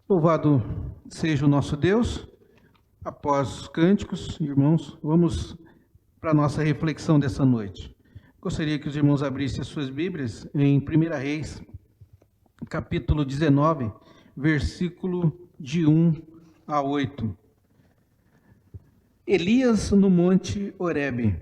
Louvado seja o nosso Deus. Após os cânticos, irmãos, vamos para a nossa reflexão dessa noite. Gostaria que os irmãos abrissem as suas Bíblias em 1 Reis, capítulo 19, versículo de 1 a 8. Elias no monte Horebe.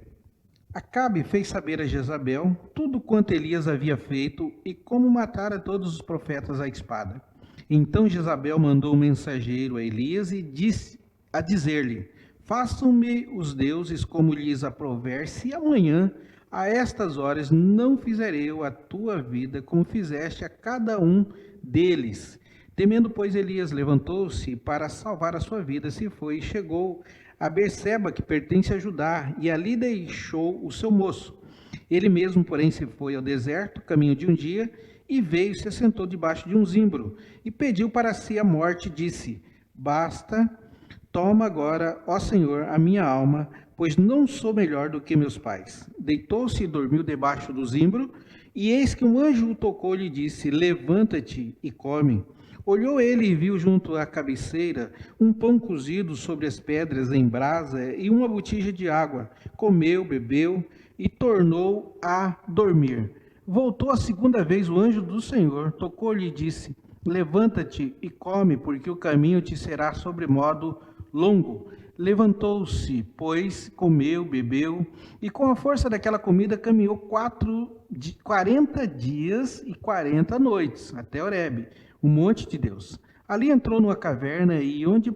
Acabe fez saber a Jezabel tudo quanto Elias havia feito e como matara todos os profetas à espada. Então Jezabel mandou um mensageiro a Elias e disse a dizer-lhe: façam-me os deuses como lhes aprouver, se amanhã, a estas horas, não fizerei eu a tua vida como fizeste a cada um deles. Temendo, pois, Elias levantou-se para salvar a sua vida, se foi e chegou a Berseba, que pertence a Judá, e ali deixou o seu moço. Ele mesmo, porém, se foi ao deserto, caminho de um dia, e veio e se assentou debaixo de um zimbro, e pediu para si a morte, e disse: basta, toma agora, ó Senhor, a minha alma, pois não sou melhor do que meus pais. Deitou-se e dormiu debaixo do zimbro, e eis que um anjo o tocou e lhe disse: levanta-te e come. Olhou ele e viu junto à cabeceira um pão cozido sobre as pedras em brasa e uma botija de água. Comeu, bebeu e tornou a dormir. Voltou a segunda vez o anjo do Senhor, tocou-lhe e disse: levanta-te e come, porque o caminho te será sobremodo longo. Levantou-se, pois, comeu, bebeu, e com a força daquela comida caminhou 40 dias e 40 noites, até Horebe, o monte de Deus. Ali entrou numa caverna, e onde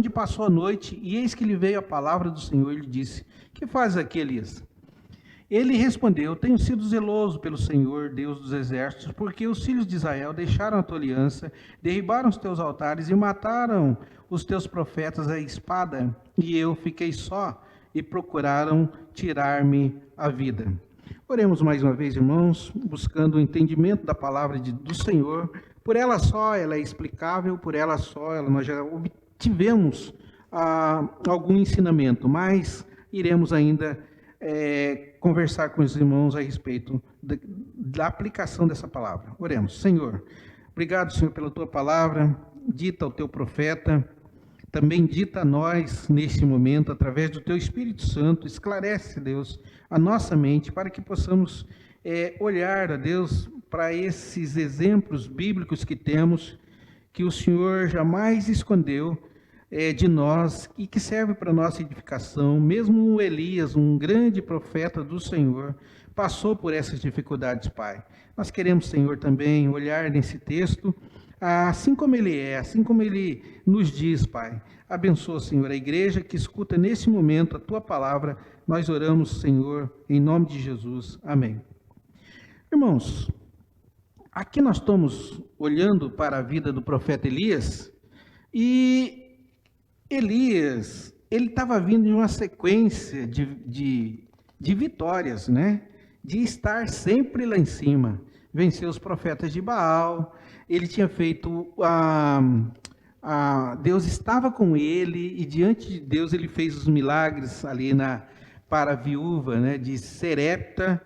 passou a noite, e eis que lhe veio a palavra do Senhor, e lhe disse: que fazes aqui, Elias? Ele respondeu: tenho sido zeloso pelo Senhor, Deus dos exércitos, porque os filhos de Israel deixaram a tua aliança, derribaram os teus altares e mataram os teus profetas à espada, e eu fiquei só, e procuraram tirar-me a vida. Oremos mais uma vez, irmãos, buscando o entendimento da palavra do Senhor. Por ela só, ela é explicável, por ela só, nós já obtivemos algum ensinamento, mas iremos ainda conversar com os irmãos a respeito da aplicação dessa palavra. Oremos. Senhor, obrigado, Senhor, pela tua palavra, dita ao teu profeta, também dita a nós neste momento, através do teu Espírito Santo. Esclarece, Deus, a nossa mente, para que possamos olhar, a Deus, para esses exemplos bíblicos que temos, que o Senhor jamais escondeu de nós e que serve para nossa edificação. Mesmo Elias, um grande profeta do Senhor, passou por essas dificuldades, Pai. Nós queremos, Senhor, também olhar nesse texto, assim como ele é, assim como ele nos diz, Pai. Abençoa, Senhor, a igreja que escuta nesse momento a tua palavra. Nós oramos, Senhor, em nome de Jesus. Amém. Irmãos, aqui nós estamos olhando para a vida do profeta Elias, e Elias, ele estava vindo de uma sequência de vitórias, né? De estar sempre lá em cima. Venceu os profetas de Baal, ele tinha feito, Deus estava com ele, e diante de Deus ele fez os milagres ali para a viúva, né, de Serepta.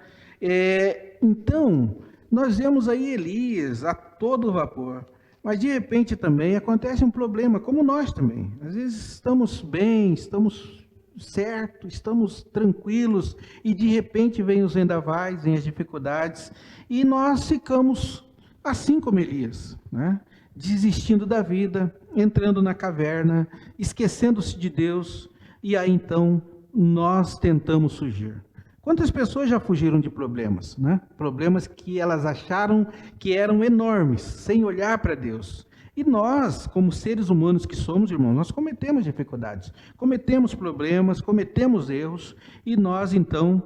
Então, nós vemos aí Elias a todo vapor. Mas de repente também acontece um problema, como nós também. Às vezes estamos bem, estamos certos, estamos tranquilos, e de repente vem os vendavais, vem as dificuldades, e nós ficamos assim como Elias, né? Desistindo da vida, entrando na caverna, esquecendo-se de Deus, e aí então nós tentamos fugir. Quantas pessoas já fugiram de problemas, né? Problemas que elas acharam que eram enormes, sem olhar para Deus. E nós, como seres humanos que somos, irmãos, nós cometemos dificuldades, cometemos problemas, cometemos erros, e nós, então,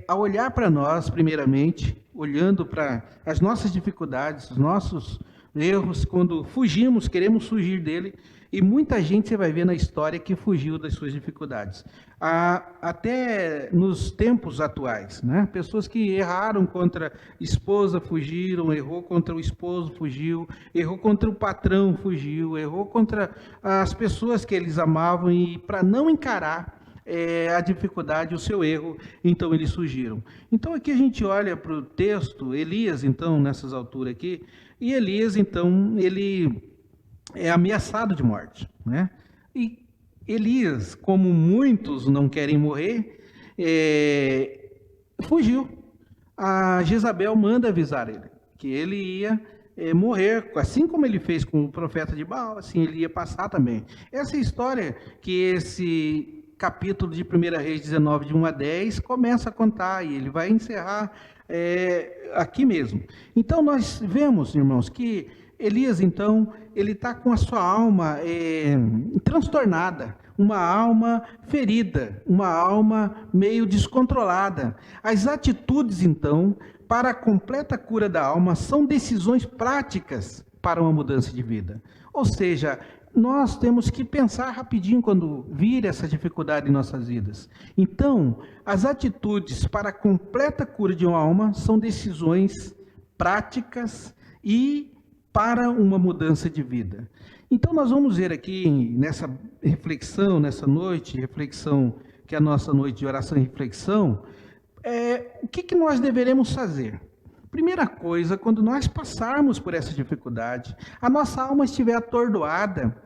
ao olhar para nós, primeiramente, olhando para as nossas dificuldades, os nossos erros, quando fugimos, queremos fugir dele, e muita gente você vai ver na história que fugiu das suas dificuldades. Até nos tempos atuais, né? Pessoas que erraram contra a esposa fugiram, errou contra o esposo, fugiu, errou contra o patrão, fugiu, errou contra as pessoas que eles amavam, e para não encarar a dificuldade, o seu erro, então eles fugiram. Então aqui a gente olha para o texto, Elias, então, nessas alturas aqui, e Elias, então, ele é ameaçado de morte, né? E Elias, como muitos não querem morrer, fugiu. A Jezabel manda avisar ele que ele ia morrer, assim como ele fez com o profeta de Baal, assim ele ia passar também. Essa é a história que esse capítulo de 1 Reis 19, de 1 a 10, começa a contar, e ele vai encerrar aqui mesmo. Então nós vemos, irmãos, que Elias, então, ele está com a sua alma transtornada, uma alma ferida, uma alma meio descontrolada. As atitudes, então, para a completa cura da alma são decisões práticas para uma mudança de vida. Ou seja, nós temos que pensar rapidinho quando vir essa dificuldade em nossas vidas. Então, as atitudes para a completa cura de uma alma são decisões práticas e para uma mudança de vida. Então nós vamos ver aqui nessa reflexão, nessa noite, reflexão que é a nossa noite de oração e reflexão, o que nós deveremos fazer? Primeira coisa, quando nós passarmos por essa dificuldade, a nossa alma estiver atordoada,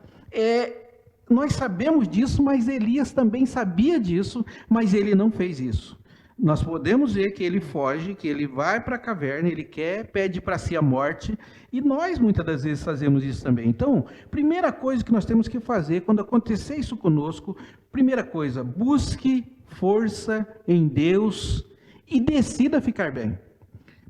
nós sabemos disso, mas Elias também sabia disso, mas ele não fez isso. Nós podemos ver que ele foge, que ele vai para a caverna, ele pede para si a morte, e nós muitas das vezes fazemos isso também. Então, primeira coisa que nós temos que fazer quando acontecer isso conosco, primeira coisa, busque força em Deus e decida ficar bem.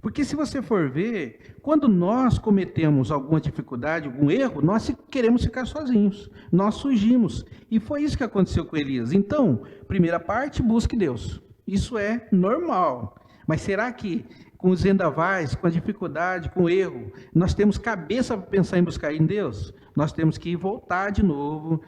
Porque se você for ver, quando nós cometemos alguma dificuldade, algum erro, nós queremos ficar sozinhos, nós fugimos. E foi isso que aconteceu com Elias. Então, primeira parte, busque Deus. Isso é normal. Mas será que com os vendavais, com a dificuldade, com o erro, nós temos cabeça para pensar em buscar em Deus? Nós temos que voltar de novo,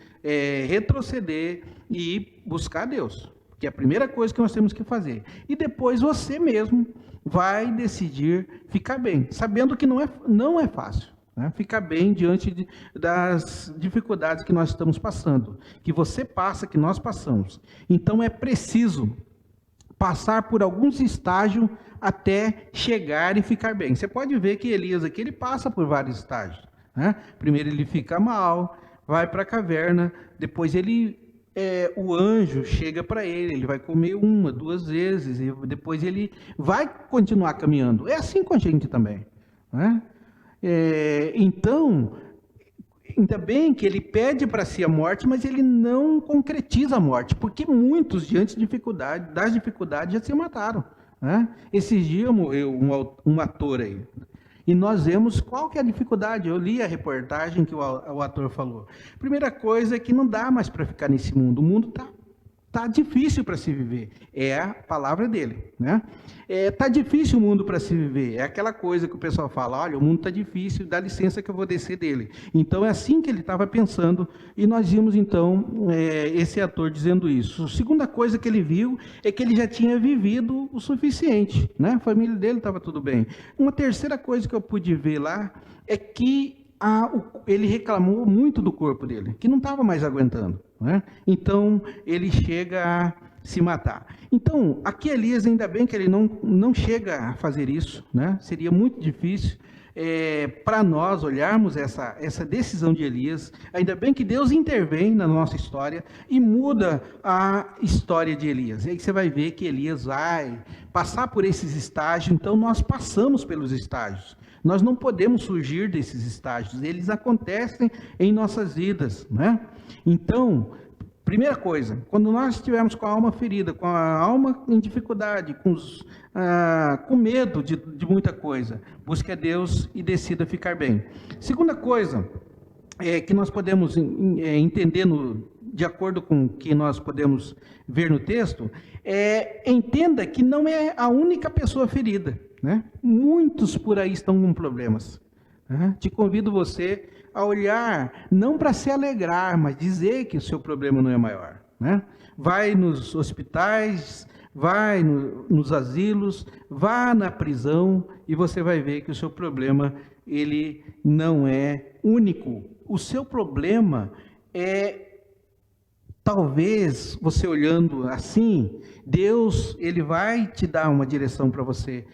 retroceder e buscar Deus. Que é a primeira coisa que nós temos que fazer. E depois você mesmo vai decidir ficar bem, sabendo que não é fácil, né? Ficar bem diante das dificuldades que nós estamos passando, que você passa, que nós passamos. Então é preciso passar por alguns estágios até chegar e ficar bem. Você pode ver que Elias aqui, ele passa por vários estágios, né? Primeiro ele fica mal, vai para a caverna, depois o anjo chega para ele vai comer 1, 2 vezes, e depois ele vai continuar caminhando. É assim com a gente também, né? Então, ainda bem que ele pede para si a morte, mas ele não concretiza a morte, porque muitos, diante das dificuldades, já se mataram, né? Esses dias morreu um ator aí, e nós vemos qual que é a dificuldade. Eu li a reportagem que o ator falou. Primeira coisa é que não dá mais para ficar nesse mundo. O mundo tá difícil para se viver. É a palavra dele, né? Tá difícil o mundo para se viver. É aquela coisa que o pessoal fala, olha, o mundo tá difícil, dá licença que eu vou descer dele. Então é assim que ele estava pensando, e nós vimos então esse ator dizendo isso. A segunda coisa que ele viu é que ele já tinha vivido o suficiente, né? A família dele estava tudo bem. Uma terceira coisa que eu pude ver lá é que ele reclamou muito do corpo dele, que não estava mais aguentando, né? Então ele chega a se matar. Então aqui Elias, ainda bem que ele não chega a fazer isso, né? Seria muito difícil para nós olharmos essa decisão de Elias. Ainda bem que Deus intervém na nossa história e muda a história de Elias. E aí você vai ver que Elias vai passar por esses estágios. Então nós passamos pelos estágios. Nós não podemos fugir desses estágios, eles acontecem em nossas vidas, né? Então, primeira coisa, quando nós estivermos com a alma ferida, com a alma em dificuldade, com medo de muita coisa, busque a Deus e decida ficar bem. Segunda coisa que nós podemos entender de acordo com o que nós podemos ver no texto, entenda que não é a única pessoa ferida, né? Muitos por aí estão com problemas, né? Te convido você a olhar, não para se alegrar, mas dizer que o seu problema não é maior, né? Vai nos hospitais, vai nos asilos, vá na prisão, e você vai ver que o seu problema, ele não é único. O seu problema talvez você olhando assim, Deus, ele vai te dar uma direção para você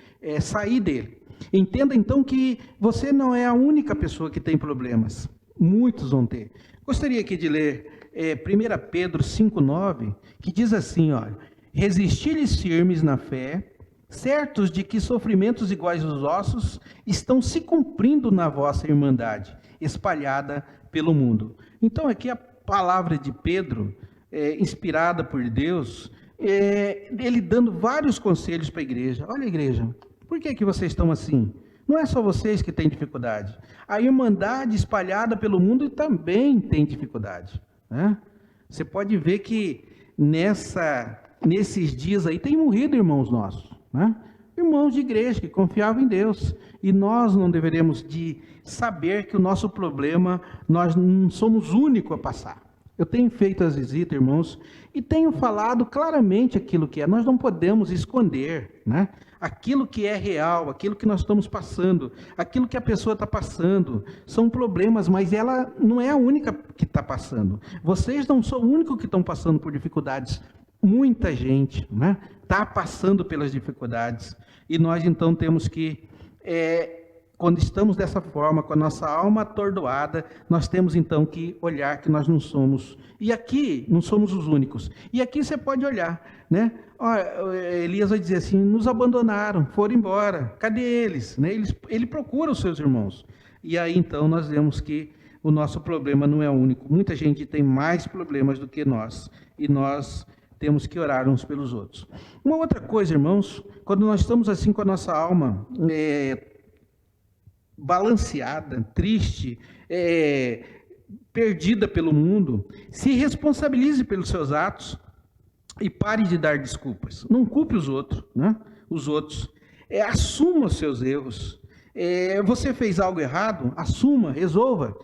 sair dele. Entenda então que você não é a única pessoa que tem problemas. Muitos vão ter. Gostaria aqui de ler 1 Pedro 5,9, que diz assim, olha, resisti-lhes firmes na fé, certos de que sofrimentos iguais aos vossos estão se cumprindo na vossa irmandade, espalhada pelo mundo. Então aqui a palavra de Pedro, inspirada por Deus, ele dando vários conselhos para a igreja. Olha, igreja, por que vocês estão assim? Não é só vocês que têm dificuldade. A irmandade espalhada pelo mundo também tem dificuldade, né? Você pode ver que nesses dias aí tem morrido irmãos nossos, né? Irmãos de igreja que confiavam em Deus. E nós não deveremos de saber que o nosso problema, nós não somos únicos a passar. Eu tenho feito as visitas, irmãos, e tenho falado claramente aquilo que é. Nós não podemos esconder, né? Aquilo que é real, aquilo que nós estamos passando, aquilo que a pessoa está passando, são problemas, mas ela não é a única que está passando. Vocês não são o único que estão passando por dificuldades. Muita gente, né, está passando pelas dificuldades. E nós então temos que, quando estamos dessa forma, com a nossa alma atordoada, nós temos então que olhar que nós não somos, e aqui não somos os únicos. E aqui você pode olhar, né? Elias vai dizer assim, nos abandonaram, foram embora, cadê eles? Né? Ele procura os seus irmãos. E aí então nós vemos que o nosso problema não é único. Muita gente tem mais problemas do que nós, e nós temos que orar uns pelos outros. Uma outra coisa, irmãos, quando nós estamos assim com a nossa alma balanceada, triste, perdida pelo mundo, se responsabilize pelos seus atos e pare de dar desculpas. Não culpe os outros, né? Os outros. Assuma os seus erros. Você fez algo errado? Assuma, resolva.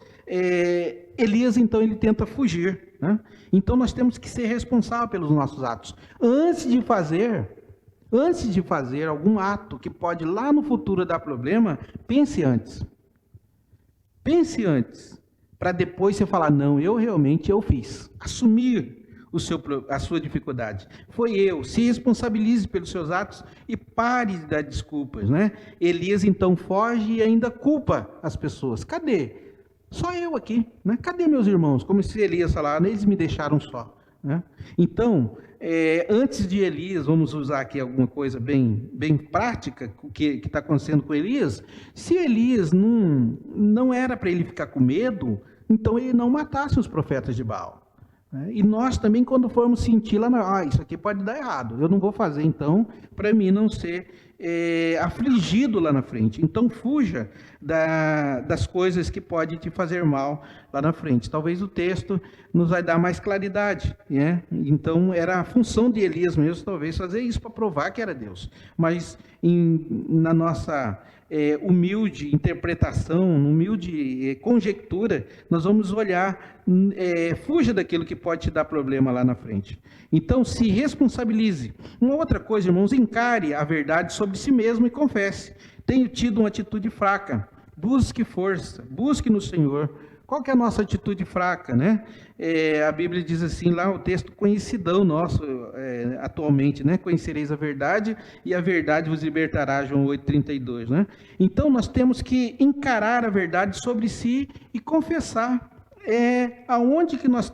Elias, então, ele tenta fugir, né? Então, nós temos que ser responsáveis pelos nossos atos. Antes de fazer algum ato que pode lá no futuro dar problema, pense antes. Pense antes, para depois você falar, não, eu fiz. Assumir a sua dificuldade. Foi eu. Se responsabilize pelos seus atos e pare de dar desculpas, né? Elias, então, foge e ainda culpa as pessoas. Cadê? Só eu aqui, né? Cadê meus irmãos? Como se Elias falasse, eles me deixaram só, né? Então, antes de Elias, vamos usar aqui alguma coisa bem prática, que está acontecendo com Elias. Se Elias não era para ele ficar com medo, então ele não matasse os profetas de Baal. E nós também, quando formos sentir lá, isso aqui pode dar errado, eu não vou fazer então, para mim não ser afligido lá na frente. Então fuja das coisas que podem te fazer mal lá na frente. Talvez o texto nos vai dar mais claridade, né? Então era a função de Elias mesmo, talvez fazer isso para provar que era Deus. Mas na nossa humilde interpretação, humilde conjectura, nós vamos olhar, fuja daquilo que pode te dar problema lá na frente. Então, se responsabilize. Uma outra coisa, irmãos, encare a verdade sobre si mesmo e confesse. Tenho tido uma atitude fraca. Busque força, busque no Senhor. Qual que é a nossa atitude fraca, né? A Bíblia diz assim, lá o texto conhecidão nosso atualmente, né? Conhecereis a verdade e a verdade vos libertará, João 8,32, né? Então nós temos que encarar a verdade sobre si e confessar aonde que nós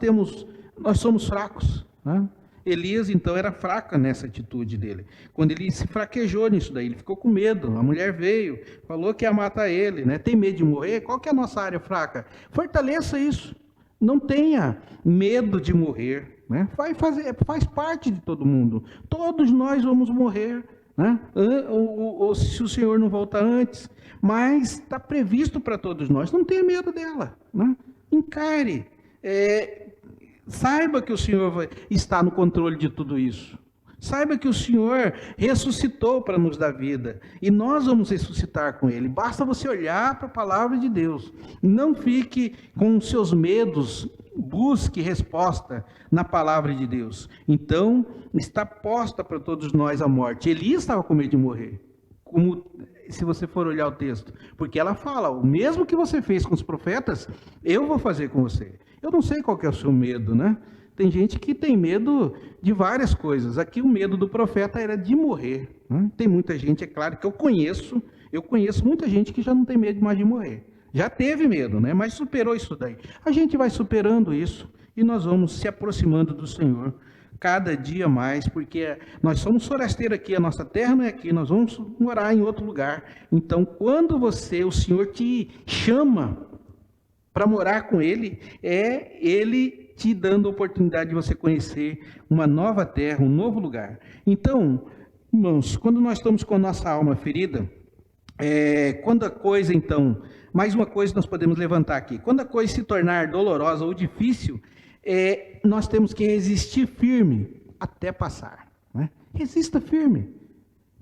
somos fracos, né? Elias, então, era fraca nessa atitude dele. Quando ele se fraquejou nisso daí, ele ficou com medo. A mulher veio, falou que ia matar ele, né? Tem medo de morrer? Qual que é a nossa área fraca? Fortaleça isso. Não tenha medo de morrer, né? Faz parte de todo mundo. Todos nós vamos morrer, né? Ou se o Senhor não voltar antes. Mas está previsto para todos nós. Não tenha medo dela, né? Encare. Saiba que o Senhor está no controle de tudo isso. Saiba que o Senhor ressuscitou para nos dar vida. E nós vamos ressuscitar com Ele. Basta você olhar para a palavra de Deus. Não fique com os seus medos. Busque resposta na palavra de Deus. Então, está posta para todos nós a morte. Elias estava com medo de morrer. Se você for olhar o texto. Porque ela fala, o mesmo que você fez com os profetas, eu vou fazer com você. Eu não sei qual que é o seu medo, né? Tem gente que tem medo de várias coisas. Aqui o medo do profeta era de morrer, né? Tem muita gente, é claro, que eu conheço muita gente que já não tem medo mais de morrer. Já teve medo, né? Mas superou isso daí. A gente vai superando isso e nós vamos se aproximando do Senhor cada dia mais, porque nós somos forasteiros aqui, a nossa terra não é aqui, nós vamos morar em outro lugar. Então, quando o Senhor te chama para morar com Ele, é Ele te dando a oportunidade de você conhecer uma nova terra, um novo lugar. Então, irmãos, quando nós estamos com a nossa alma ferida, quando a coisa, então, mais uma coisa que nós podemos levantar aqui, quando a coisa se tornar dolorosa ou difícil, nós temos que resistir firme até passar, né? Resista firme.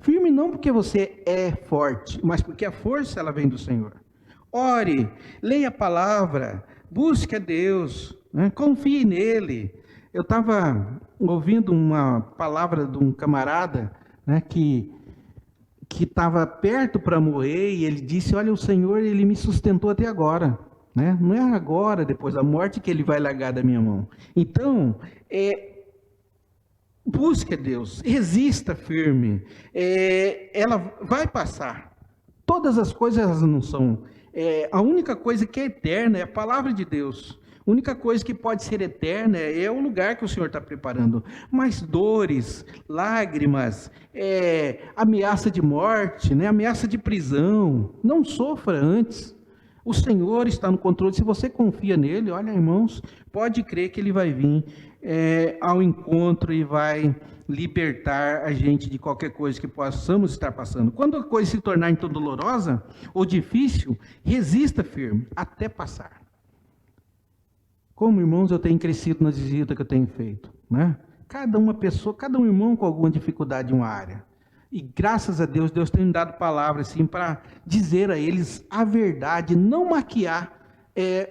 Firme não porque você é forte, mas porque a força ela vem do Senhor. Ore, leia a palavra, busque a Deus, né? Confie nele. Eu estava ouvindo uma palavra de um camarada, né, que estava perto para morrer, e ele disse: olha, o Senhor, ele me sustentou até agora, né? Não é agora, depois da morte, que ele vai largar da minha mão. Então, busque a Deus, resista firme, ela vai passar. Todas as coisas elas não são. A única coisa que é eterna é a palavra de Deus. A única coisa que pode ser eterna é o lugar que o Senhor está preparando. Mas dores, lágrimas, ameaça de morte, né? Ameaça de prisão, não sofra antes. O Senhor está no controle. Se você confia nele, olha, irmãos, pode crer que ele vai vir ao encontro e vai libertar a gente de qualquer coisa que possamos estar passando. Quando a coisa se tornar então dolorosa ou difícil, resista firme até passar. Como, irmãos, eu tenho crescido nas visitas que eu tenho feito, né? Cada um irmão com alguma dificuldade em uma área. E graças a Deus, Deus tem me dado palavras assim para dizer a eles a verdade, não maquiar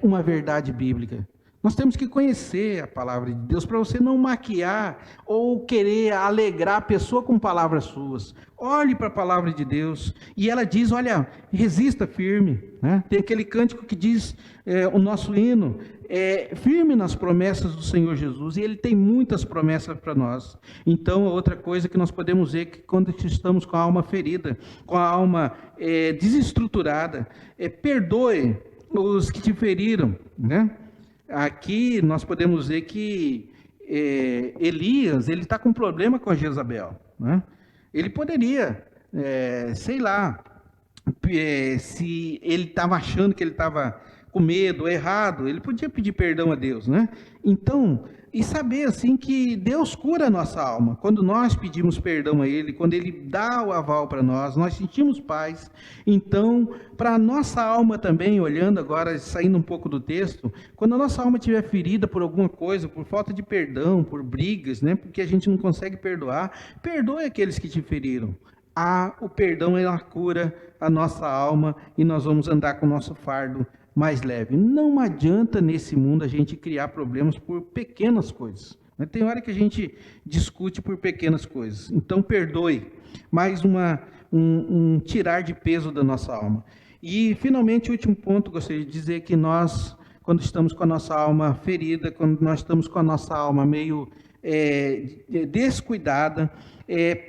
uma verdade bíblica. Nós temos que conhecer a palavra de Deus para você não maquiar ou querer alegrar a pessoa com palavras suas. Olhe para a palavra de Deus e ela diz, olha, resista firme, né? Tem aquele cântico que diz, o nosso hino, firme nas promessas do Senhor Jesus, e Ele tem muitas promessas para nós. Então, outra coisa que nós podemos ver, que quando estamos com a alma ferida, com a alma desestruturada, perdoe os que te feriram, né? Aqui nós podemos ver que Elias, ele está com problema com a Jezabel, né? Ele poderia, sei lá, se ele estava achando que ele estava com medo, errado, ele podia pedir perdão a Deus, né? Então, e saber assim que Deus cura a nossa alma. Quando nós pedimos perdão a Ele, quando Ele dá o aval para nós sentimos paz. Então, para a nossa alma também, olhando agora, saindo um pouco do texto, quando a nossa alma estiver ferida por alguma coisa, por falta de perdão, por brigas, né? Porque a gente não consegue perdoar, perdoe aqueles que te feriram. O perdão, ela cura a nossa alma e nós vamos andar com o nosso fardo mais leve. Não adianta nesse mundo a gente criar problemas por pequenas coisas. Tem hora que a gente discute por pequenas coisas. Então perdoe. Mais um tirar de peso da nossa alma. E finalmente o último ponto, gostaria de dizer que nós, quando estamos com a nossa alma ferida, quando nós estamos com a nossa alma meio descuidada,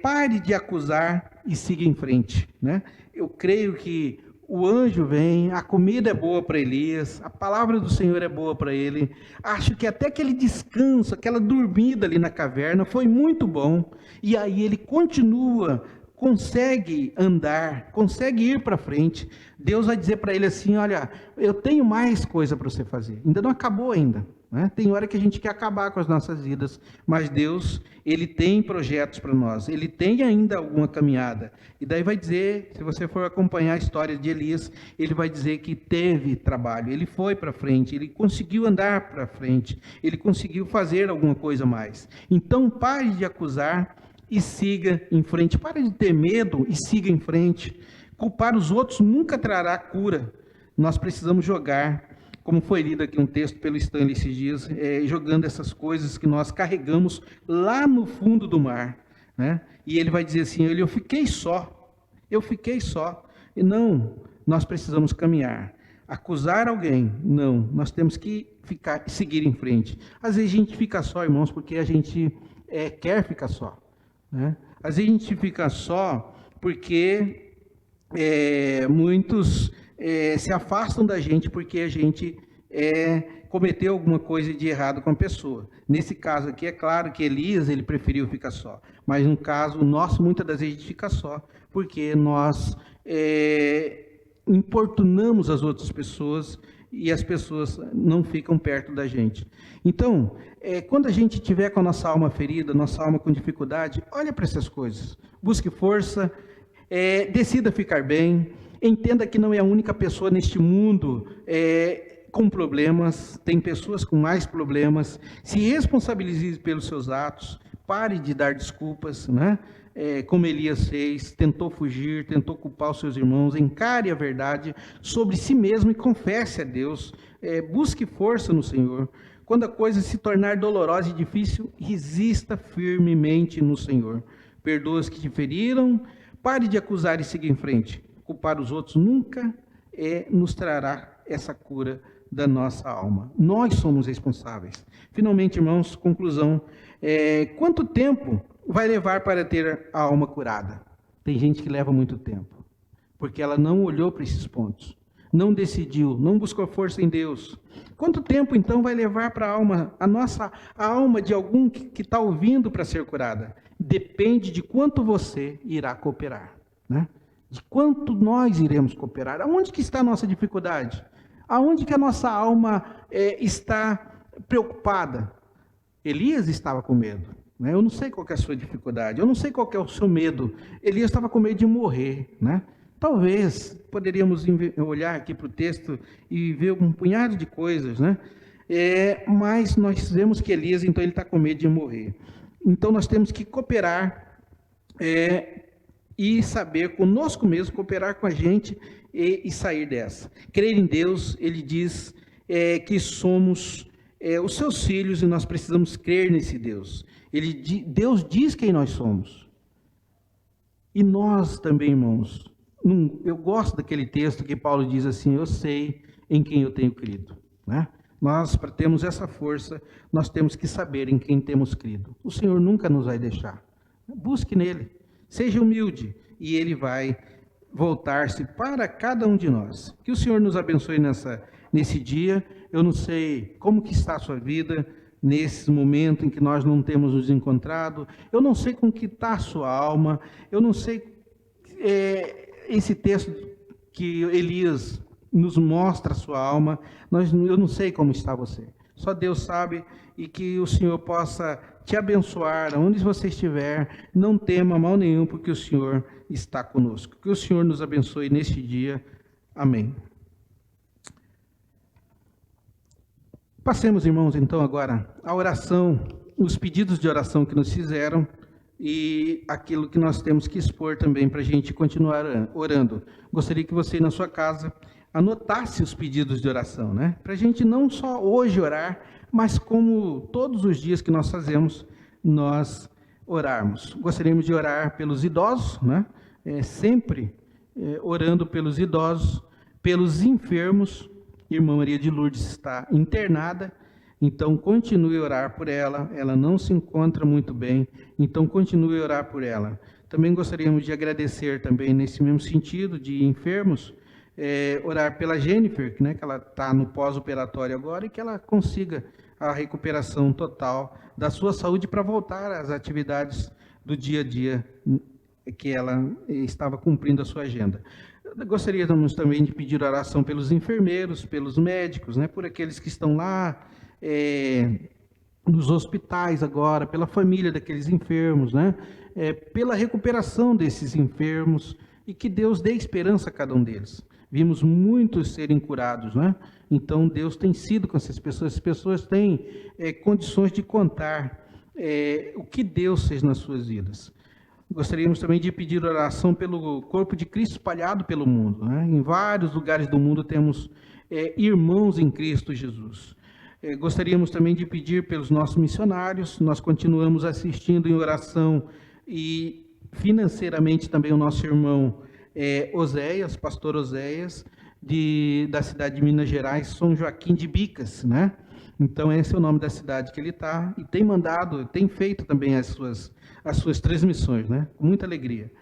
pare de acusar e siga em frente, né? Eu creio que o anjo vem, a comida é boa para Elias, a palavra do Senhor é boa para ele. Acho que até aquele descanso, aquela dormida ali na caverna foi muito bom. E aí ele continua, consegue andar, consegue ir para frente. Deus vai dizer para ele assim, olha, eu tenho mais coisa para você fazer. Ainda não acabou ainda, né? Tem hora que a gente quer acabar com as nossas vidas, mas Deus, Ele tem projetos para nós, Ele tem ainda alguma caminhada. E daí vai dizer, se você for acompanhar a história de Elias, ele vai dizer que teve trabalho, ele foi para frente, ele conseguiu andar para frente, ele conseguiu fazer alguma coisa mais. Então pare de acusar e siga em frente, pare de ter medo e siga em frente. Culpar os outros nunca trará cura. Nós precisamos jogar, como foi lido aqui um texto pelo Stanley esses dias, jogando essas coisas que nós carregamos lá no fundo do mar, né? E ele vai dizer assim, eu fiquei só. E não, nós precisamos caminhar. Acusar alguém, não, nós temos que seguir em frente. Às vezes a gente fica só, irmãos, porque a gente quer ficar só, né? Às vezes a gente fica só porque muitos se afastam da gente porque a gente cometeu alguma coisa de errado com a pessoa. Nesse caso aqui, é claro que Elias, ele preferiu ficar só. Mas no caso nosso, muitas das vezes a gente fica só, porque nós importunamos as outras pessoas e as pessoas não ficam perto da gente. Então, quando a gente tiver com a nossa alma ferida, nossa alma com dificuldade, olha para essas coisas. Busque força, decida ficar bem, entenda que não é a única pessoa neste mundo com problemas, tem pessoas com mais problemas. Se responsabilize pelos seus atos, pare de dar desculpas, né? Como Elias fez, tentou fugir, tentou culpar os seus irmãos, encare a verdade sobre si mesmo e confesse a Deus, busque força no Senhor. Quando a coisa se tornar dolorosa e difícil, resista firmemente no Senhor. Perdoa os que te feriram, pare de acusar e siga em frente. Culpar os outros nunca nos trará essa cura da nossa alma. Nós somos responsáveis. Finalmente, irmãos, conclusão. Quanto tempo vai levar para ter a alma curada? Tem gente que leva muito tempo, porque ela não olhou para esses pontos, não decidiu, não buscou força em Deus. Quanto tempo, então, vai levar para a alma de algum que está ouvindo para ser curada? Depende de quanto você irá cooperar, né? De quanto nós iremos cooperar. Aonde que está a nossa dificuldade? Aonde que a nossa alma está preocupada? Elias estava com medo, né? Eu não sei qual que é a sua dificuldade, eu não sei qual que é o seu medo. Elias estava com medo de morrer, né? Talvez poderíamos olhar aqui para o texto e ver um punhado de coisas, né? Mas nós vemos que Elias, então, ele está com medo de morrer. Então, nós temos que cooperar e saber conosco mesmo, cooperar com a gente e sair dessa. Crer em Deus, ele diz que somos os seus filhos e nós precisamos crer nesse Deus. Deus diz quem nós somos. E nós também, irmãos, eu gosto daquele texto que Paulo diz assim: eu sei em quem eu tenho crido, né? Nós, para termos essa força, nós temos que saber em quem temos crido. O Senhor nunca nos vai deixar. Busque nele, seja humilde, e ele vai voltar-se para cada um de nós. Que o Senhor nos abençoe nesse dia. Eu não sei como que está a sua vida nesse momento em que nós não temos nos encontrado. Eu não sei como que está a sua alma. Eu não sei esse texto que Elias nos mostra a sua alma. Eu não sei como está você. Só Deus sabe, e que o Senhor possa te abençoar onde você estiver. Não tema mal nenhum, porque o Senhor está conosco. Que o Senhor nos abençoe neste dia. Amém. Passemos, irmãos, então agora a oração, os pedidos de oração que nos fizeram e aquilo que nós temos que expor também para a gente continuar orando. Gostaria que você, na sua casa, anotasse os pedidos de oração, né? Para a gente não só hoje orar, mas como todos os dias que nós fazemos, nós orarmos. Gostaríamos de orar pelos idosos, né? Sempre orando pelos idosos, pelos enfermos. Irmã Maria de Lourdes está internada, então continue a orar por ela. Ela não se encontra muito bem, então continue a orar por ela. Também gostaríamos de agradecer também nesse mesmo sentido de enfermos, orar pela Jennifer, né, que ela está no pós-operatório agora, e que ela consiga a recuperação total da sua saúde para voltar às atividades do dia a dia que ela estava cumprindo a sua agenda. Gostaríamos também de pedir oração pelos enfermeiros, pelos médicos, né, por aqueles que estão lá nos hospitais agora, pela família daqueles enfermos, né, pela recuperação desses enfermos, e que Deus dê esperança a cada um deles. Vimos muitos serem curados, né? Então Deus tem sido com essas pessoas têm condições de contar o que Deus fez nas suas vidas. Gostaríamos também de pedir oração pelo corpo de Cristo espalhado pelo mundo, né? Em vários lugares do mundo temos irmãos em Cristo Jesus. Gostaríamos também de pedir pelos nossos missionários. Nós continuamos assistindo em oração e financeiramente também o nosso irmão Oséias, pastor Oséias, da cidade de Minas Gerais, São Joaquim de Bicas, né? Então esse é o nome da cidade que ele está, e tem feito também as suas transmissões, né? Com muita alegria.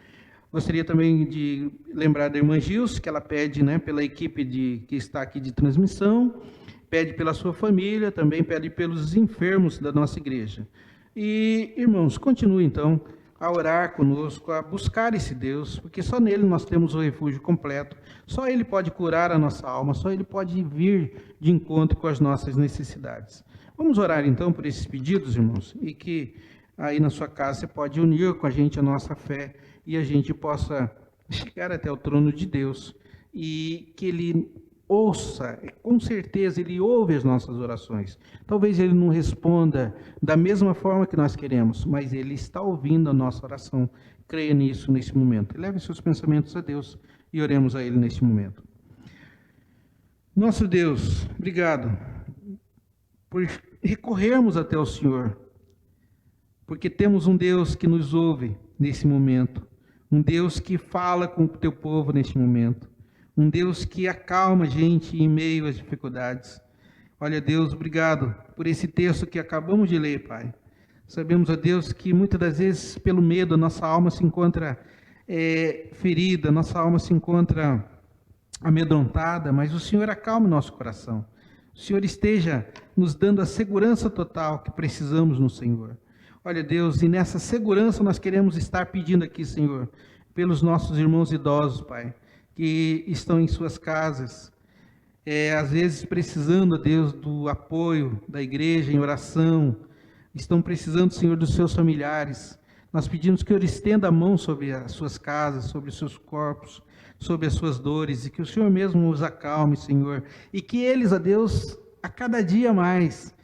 Gostaria também de lembrar da irmã Gilce, que ela pede, né, pela equipe que está aqui de transmissão, pede pela sua família, também pede pelos enfermos da nossa igreja. E, irmãos, continue então a orar conosco, a buscar esse Deus, porque só nele nós temos o refúgio completo, só ele pode curar a nossa alma, só ele pode vir de encontro com as nossas necessidades. Vamos orar então por esses pedidos, irmãos, e que aí na sua casa você pode unir com a gente a nossa fé e a gente possa chegar até o trono de Deus e que ele ouça, com certeza ele ouve as nossas orações. Talvez ele não responda da mesma forma que nós queremos, mas ele está ouvindo a nossa oração. Creia nisso nesse momento. Leve seus pensamentos a Deus e oremos a ele nesse momento. Nosso Deus, obrigado por recorrermos até o Senhor, porque temos um Deus que nos ouve nesse momento, um Deus que fala com o teu povo neste momento, um Deus que acalma a gente em meio às dificuldades. Olha, Deus, obrigado por esse texto que acabamos de ler, Pai. Sabemos, ó Deus, que muitas das vezes, pelo medo, a nossa alma se encontra ferida, nossa alma se encontra amedrontada, mas o Senhor acalma o nosso coração. O Senhor esteja nos dando a segurança total que precisamos no Senhor. Olha, Deus, e nessa segurança nós queremos estar pedindo aqui, Senhor, pelos nossos irmãos idosos, Pai, que estão em suas casas, às vezes precisando, Deus, do apoio da igreja em oração, estão precisando, Senhor, dos seus familiares. Nós pedimos que o Senhor estenda a mão sobre as suas casas, sobre os seus corpos, sobre as suas dores, e que o Senhor mesmo os acalme, Senhor, e que eles, ó Deus, a cada dia mais,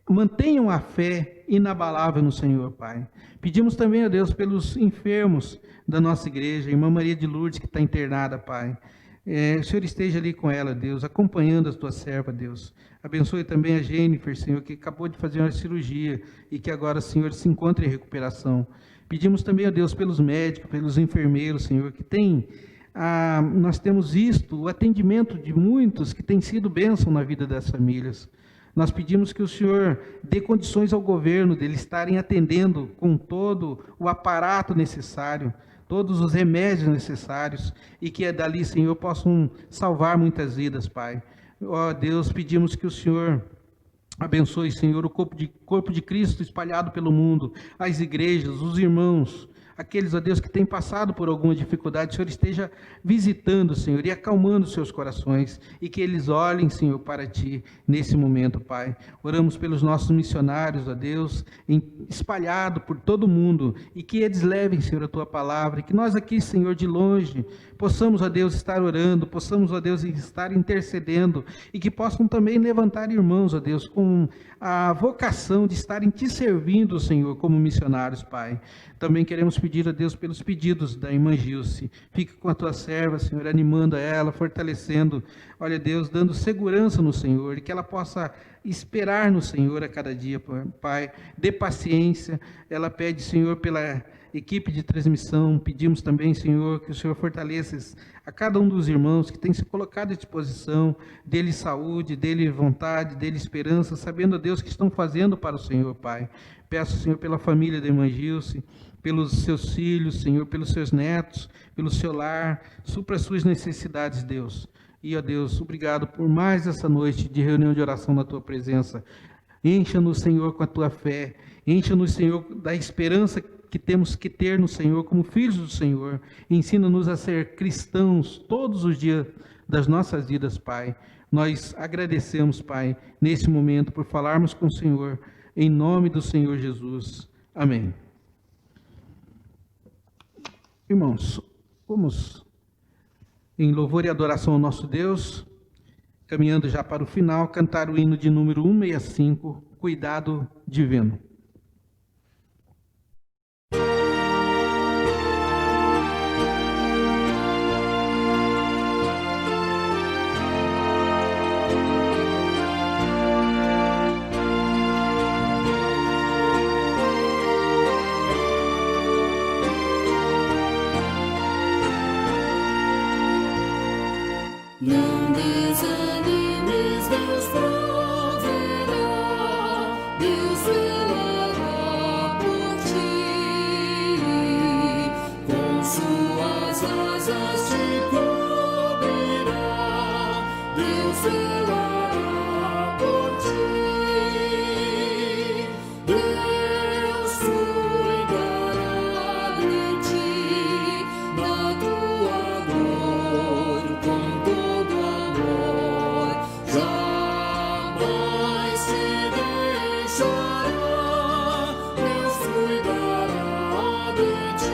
mantenham a fé inabalável no Senhor, Pai. Pedimos também, ó Deus, pelos enfermos da nossa igreja, a irmã Maria de Lourdes, que está internada, Pai. O Senhor esteja ali com ela, Deus, acompanhando a tua serva, Deus. Abençoe também a Jennifer, Senhor, que acabou de fazer uma cirurgia e que agora, Senhor, se encontra em recuperação. Pedimos também, ó Deus, pelos médicos, pelos enfermeiros, Senhor, que tem... nós temos visto o atendimento de muitos que tem sido bênção na vida das famílias. Nós pedimos que o Senhor dê condições ao governo deles estarem atendendo com todo o aparato necessário, todos os remédios necessários, e que dali, Senhor, possam salvar muitas vidas, Pai. Ó Deus, pedimos que o Senhor abençoe, Senhor, o corpo de Cristo espalhado pelo mundo, as igrejas, os irmãos, aqueles, ó Deus, que têm passado por alguma dificuldade, o Senhor esteja visitando, Senhor, e acalmando seus corações, e que eles olhem, Senhor, para Ti, nesse momento, Pai. Oramos pelos nossos missionários, ó Deus, espalhado por todo o mundo, e que eles levem, Senhor, a Tua palavra, e que nós aqui, Senhor, de longe, possamos, ó Deus, estar orando, possamos, ó Deus, estar intercedendo, e que possam também levantar irmãos, ó Deus, com a vocação de estarem Te servindo, Senhor, como missionários, Pai. Também queremos pedir a Deus pelos pedidos da irmã Gilce. Fique com a Tua serva, Senhor, animando ela, fortalecendo, olha Deus, dando segurança no Senhor, e que ela possa esperar no Senhor a cada dia, Pai. Dê paciência. Ela pede, Senhor, pela equipe de transmissão. Pedimos também, Senhor, que o Senhor fortaleça a cada um dos irmãos que tem se colocado à disposição, dele saúde, dele vontade, dele esperança, sabendo, Deus, que estão fazendo para o Senhor, Pai. Peço, Senhor, pela família da irmã Gilce, pelos seus filhos, Senhor, pelos seus netos, pelo seu lar, supra as suas necessidades, Deus. E, ó Deus, obrigado por mais essa noite de reunião de oração na Tua presença. Encha-nos, Senhor, com a Tua fé. Encha-nos, Senhor, da esperança que temos que ter no Senhor, como filhos do Senhor. Ensina-nos a ser cristãos todos os dias das nossas vidas, Pai. Nós agradecemos, Pai, nesse momento, por falarmos com o Senhor, em nome do Senhor Jesus. Amém. Irmãos, vamos em louvor e adoração ao nosso Deus, caminhando já para o final, cantar o hino de número 165, Cuidado Divino. Não desanimes, Deus proverá, Deus velará por ti. zelará por ti. Deus cuidará de ti na tua dor com todo amor. Jamais te deixará. Deus cuidará de ti.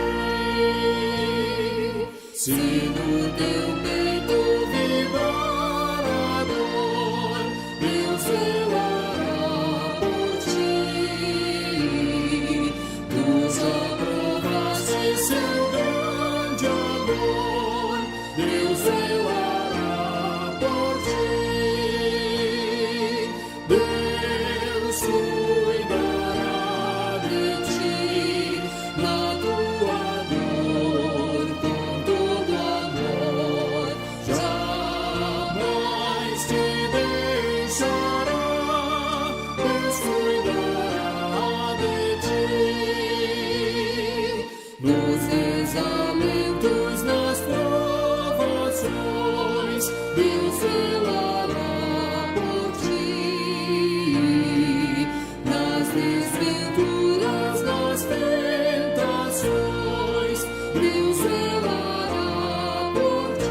Se no teu peito vibrar a dor, Deus zelará por ti. Tu já provaste seu grande amor, Deus zelará por ti. Deus cuidará de ti na tua dor com todo amor. Jamais te deixará. Deus cuidará de ti. Nos desalentos, nas provações, Deus zelará por ti. Nas desventuras, nas tentações, Deus zelará por ti.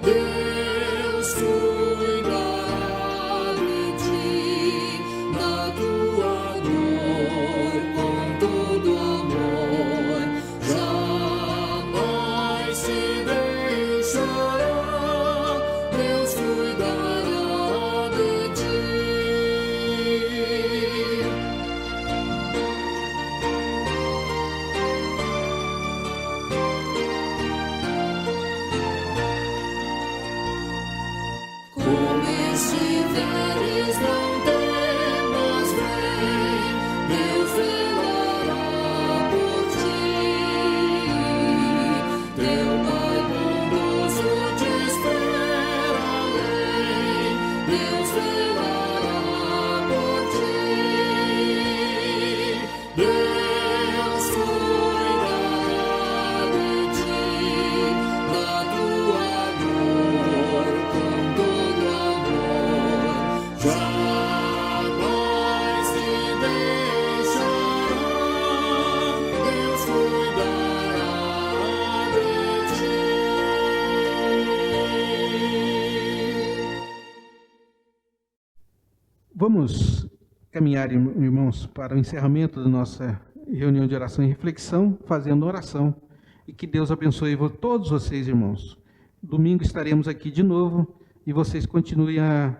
Deus cuidará de ti na tua dor com todo amor. Jamais te deixará. Deus cuidará de ti. Como estiveres, não temas, vem, Deus zelará por ti. Teu Pai bondoso te espera além, Deus zelará por ti. Deus cuidará de ti na tua dor com todo amor. Jamais te deixará. Deus cuidará de ti. Vamos caminhar, irmãos, para o encerramento da nossa reunião de oração e reflexão, fazendo oração. E que Deus abençoe todos vocês, irmãos. Domingo estaremos aqui de novo e vocês continuem a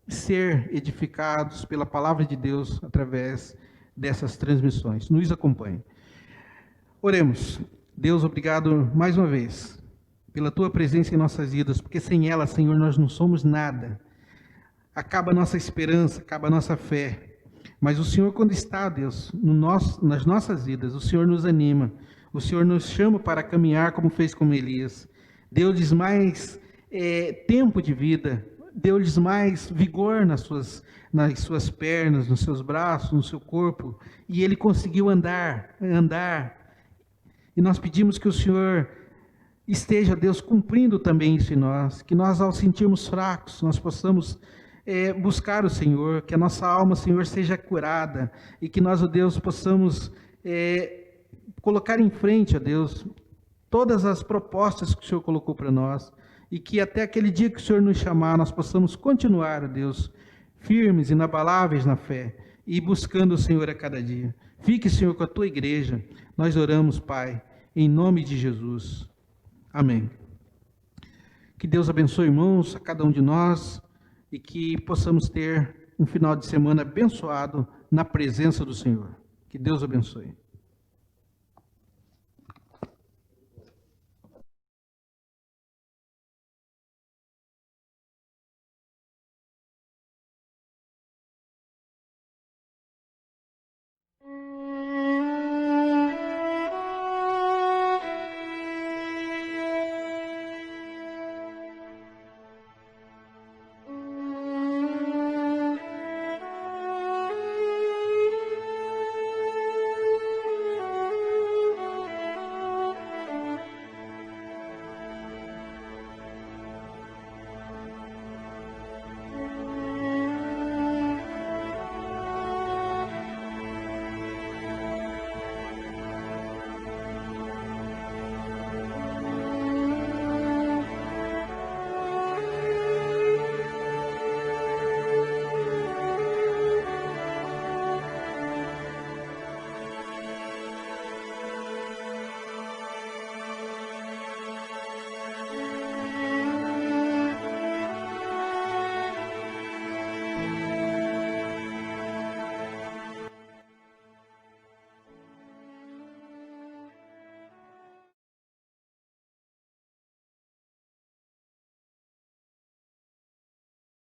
ser edificados pela palavra de Deus através dessas transmissões. Nos acompanhe. Oremos. Deus, obrigado mais uma vez pela tua presença em nossas vidas, porque sem ela, Senhor, nós não somos nada. Acaba a nossa esperança, acaba a nossa fé. Mas o Senhor, quando está, Deus, nas nossas vidas, o Senhor nos anima. O Senhor nos chama para caminhar como fez com Elias. Deu-lhes mais tempo de vida. Deu-lhes mais vigor nas suas pernas, nos seus braços, no seu corpo. E ele conseguiu andar. E nós pedimos que o Senhor esteja, Deus, cumprindo também isso em nós. Que nós, ao sentirmos fracos, nós possamos buscar o Senhor, que a nossa alma, Senhor, seja curada, e que nós, ó Deus, possamos colocar em frente, ó Deus, todas as propostas que o Senhor colocou para nós, e que até aquele dia que o Senhor nos chamar, nós possamos continuar, ó Deus, firmes, inabaláveis na fé, e buscando o Senhor a cada dia. Fique, Senhor, com a tua igreja. Nós oramos, Pai, em nome de Jesus. Amém. Que Deus abençoe, irmãos, a cada um de nós, e que possamos ter um final de semana abençoado na presença do Senhor. Que Deus abençoe.